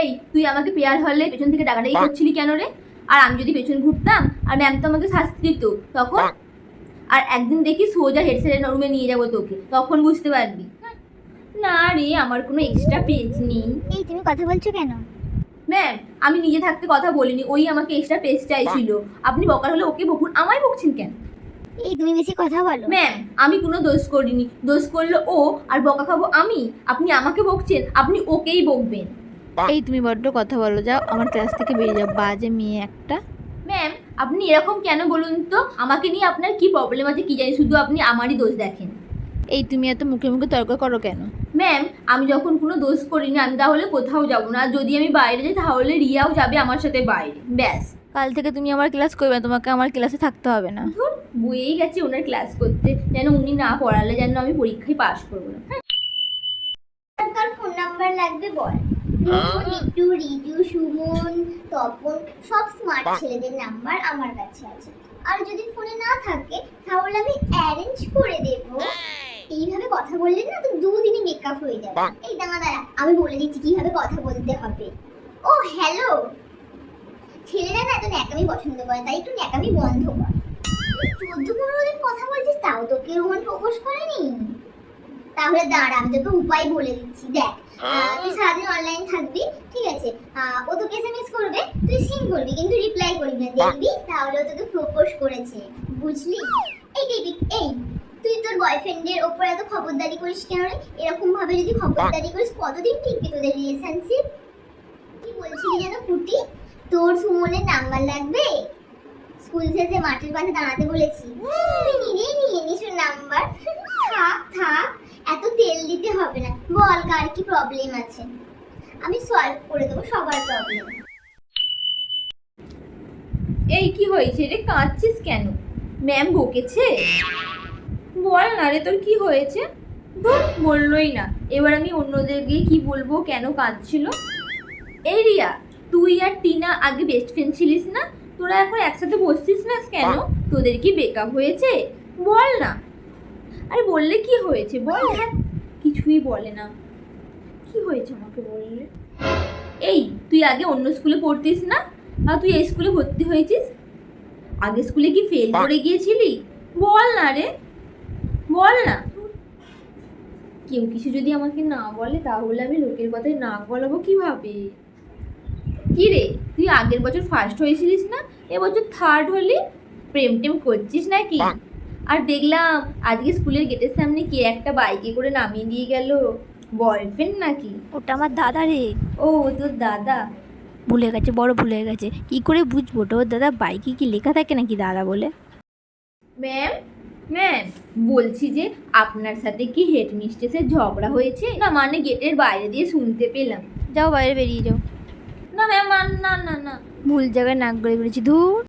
এই তুই আমাকে পেয়ার হলে পেছন থেকে ডাকাডাকি করছিলি কেন রে? আর আমি যদি পেছন ঘুরতাম আর ম্যাম তো আমাকে শাস্তি দিত তখন। আর একদিন দেখি সোজা হেড স্যারের রুমে নিয়ে যাবো তোকে, তখন বুঝতে পারবি। না রে, আমার কোনো এক্সট্রা পেজ নেই। এই তুমি কথা বলছো কেন? ম্যাম, আমি নিজে থাকতে কথা বলিনি, ওই আমাকে এক্সট্রা পেজ চাইছিল। আপনি বকার হলে ওকে বকুন, আমায় বকছেন কেন? এই তুমি বেশি কথা বলো। ম্যাম, আমি কোনো দোষ করিনি, দোষ করলো ও, আর বকা খাবো আমি। আপনি আমাকে বকছেন, আপনি ওকেই বকবেন। এই তুমি বড্ড কথা বলো, যাও আমার ক্লাস থেকে বেরিয়ে যাও, বাজে মেয়ে একটা। ম্যাম, আপনি এরকম কেন বলুন তো? আমাকে নিয়ে আপনার কি প্রবলেম আছে কি জানি, শুধু আপনি আমারই দোষ দেখেন। এই তুমি এত মুখে মুখে তর্ক করো কেন? ম্যাম, আমি যখন কোনো দোষ করিনি আমি তাহলে কোথাও যাবো না, আর যদি আমি বাইরে যাই তাহলে রিয়াও যাবে আমার সাথে বাইরে, ব্যাস। কাল থেকে তুমি আমার ক্লাস করবে না, তোমাকে আমার ক্লাসে থাকতে হবে না। ধুর, বইয়েই গেছে ওনার ক্লাস করতে, যেন উনি না পড়ালে যেন আমি পরীক্ষায় পাশ করবো না। কার ফোন নাম্বার লাগবে বল? রিতু, রিজু, সুমন, তপন, সব স্মার্ট ছেলেদের নাম্বার আমার কাছে আছে। আর যদি ফোনে না থাকে তাহলে আমি অ্যারেঞ্জ করে দেব। এইভাবে কথা বললে না তো দুদিনই মেকআপ হয়ে যাবে। এই দাঁড়া, আমি বলে দিচ্ছি কিভাবে কথা বলতে হবে। ও হ্যালো, ছেলেরা না এত ন্যাকামি পছন্দ করে, তাই একটু ন্যাকামি বন্ধ কর। 14-15 দিন কথা বলছিস তাও তো কেউ মন প্রপোজ করেনি? তাহলে দাঁড়া, আমি তোকে উপায় বলে দিচ্ছি। দেখ, তুই সারাদিন অনলাইন থাকবি, ঠিক আছে? ও তোকে এসএমএস করবে, তুই সিন করবি কিন্তু রিপ্লাই করবি না, দেখবি তাহলে ও তোকে প্রপোজ করেছে, বুঝলি? এই ডেভিড, এই তুই তোর বয়ফ্রেন্ডের ওপর এত খবরদারি করিস কেন রে? এরকম ভাবে যদি খবরদারি করিস কতদিন টিকবে তোদের রিলেশনশিপ? কি বলছিলি যেন কুটি? তোর সুমনের নাম্বার লাগবে? স্কুল শেষে মাঠের পাশে দাঁড়াতে বলেছি, তুই নিজেই নিয়ে নিস ওর নাম্বার। থাক থাক, এত তেল দিতে হবে না। বল কার কি প্রবলেম আছে, আমি সলভ করে দেবো সবার প্রবলেম। এই কি হয়েছে রে, কাঁদছিস কেন? ম্যাম বকেছে? বল না রে, তোর কি হয়েছে? ধুর, বললোই না। এবার আমি অন্যদের গিয়ে কি বলবো কেন কাঁদছিল? এই রিয়া, তুই আর টিনা আগে বেস্ট ফ্রেন্ড ছিলিস না? তোরা এখন একসাথে বসছিস না কেন? তোদের কি ব্রেকআপ হয়েছে? বল না। আরে বললে কি হয়েছে বল। হ্যাঁ, কিছুই বলে না। কি হয়েছে আমাকে বললে? এই, তুই আগে অন্য স্কুলে পড়তিস না, আর তুই এই স্কুলে ভর্তি হয়েছিস? আগে স্কুলে কি ফেল করে গিয়েছিলি? বল না রে, বল না। কেউ কিছু যদি আমাকে না বলে তাহলে আমি লোকের কথায় নাক গলাবো কিভাবে? কি রে, তুই আগের বছর ফার্স্ট হয়েছিলিস না, এবছর থার্ড হলি? প্রেম টেম করছিস নাকি? আর দেখলাম আজকে স্কুলের গেটের সামনে কে একটা বাইকে করে নামিয়ে দিয়ে গেল, বয়ফ্রেন্ড নাকি? ওটা আমার দাদা রে। ও, তোর দাদা? ভুলে গেছে, বড় ভুলে গেছে, কি করে বুঝবো ওটা ওর দাদা? বাইকে কি লেখা থাকে নাকি দাদা বলে? ম্যাম, ম্যাম, বলছি যে আপনার সাথে কি হেড মিস্ট্রেসের ঝগড়া হয়েছে না? মানে গেটের বাইরে দিয়ে শুনতে পেলাম। যাও বাইরে বেরিয়ে যাও। না ম্যাম, না না না। ভুল জায়গায় নাক গড়ে বেরিয়েছি, ধুর।